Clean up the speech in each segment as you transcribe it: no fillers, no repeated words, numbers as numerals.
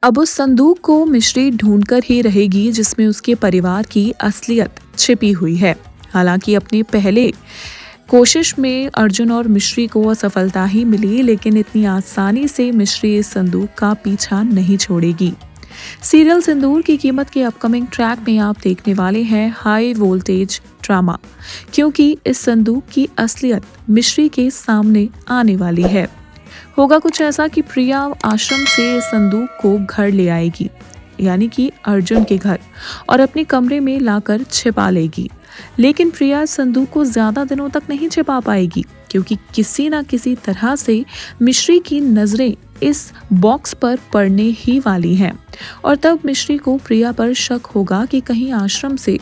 अब उस संदूक को मिश्री ढूंढकर ही रहेगी जिसमें उसके परिवार की असलियत छिपी हुई है। हालांकि अपनी पहले कोशिश में अर्जुन और मिश्री को असफलता ही मिली, लेकिन इतनी आसानी से मिश्री इस संदूक का पीछा नहीं छोड़ेगी। सीरियल सिंदूर की कीमत के अपकमिंग ट्रैक में आप देखने वाले हैं हाई वोल्टेज ड्रामा, क्योंकि इस संदूक की असलियत मिश्री के सामने आने वाली है। होगा कुछ ऐसा कि प्रिया आश्रम से इस संदूक को घर ले आएगी, यानी कि अर्जुन के घर, और अपने कमरे में लाकर छिपा लेगी। लेकिन प्रिया इस संदूक को ज्यादा दिनों तक नहीं छिपा पाएगी, क्योंकि किसी न किसी तरह से मिश्री की नजरें इस बॉक्स पर पड़ने ही वाली हैं। और तब मिश्री को प्रिया पर शक होगा कि कहीं आश्रम से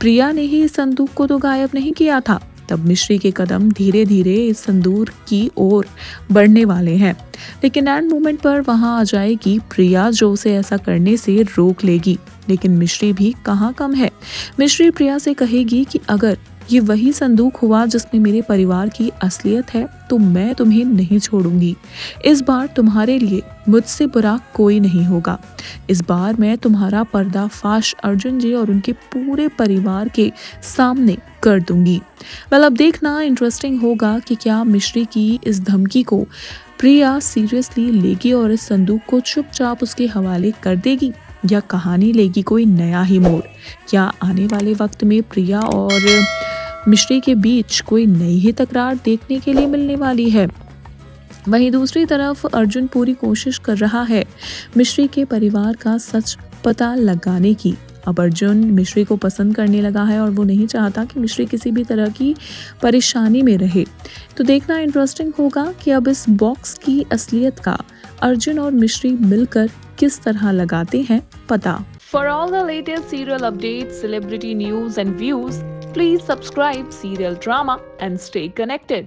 प्रिया ने ही इस संदूक को तो गायब नहीं किया था। तब मिश्री के कदम धीरे धीरे इस संदूक की ओर बढ़ने वाले हैं, लेकिन एंड मोमेंट पर वहां आ जाएगी प्रिया, जो उसे ऐसा करने से रोक लेगी। लेकिन मिश्री भी कहाँ कम है। मिश्री प्रिया से कहेगी कि अगर ये वही संदूक हुआ जिसमें मेरे परिवार की असलियत है, तो मैं तुम्हें नहीं छोड़ूंगी। इस बार तुम्हारे लिए मुझसे बुरा कोई नहीं होगा। इस बार मैं तुम्हारा पर्दाफाश अर्जुन जी और उनके पूरे परिवार के सामने कर दूंगी। अब देखना इंटरेस्टिंग होगा कि क्या मिश्री की इस धमकी को प्रिया सीरियसली लेगी और इस संदूक को चुपचाप उसके हवाले कर देगी, या कहानी लेगी कोई नया ही मोड़। क्या आने वाले वक्त में प्रिया और मिश्री के बीच कोई नई ही तकरार देखने के लिए मिलने वाली है। वहीं दूसरी तरफ अर्जुन पूरी कोशिश कर रहा है मिश्री के परिवार का सच पता लगाने की। अब अर्जुन मिश्री को पसंद करने लगा है और वो नहीं चाहता कि मिश्री किसी भी तरह की परेशानी में रहे। तो देखना इंटरेस्टिंग होगा कि अब इस बॉक्स की असलियत का अर्जुन और मिश्री मिलकर किस तरह लगाते हैं पता। For all the latest serial updates, celebrity news and views, please subscribe Serial Drama and stay connected.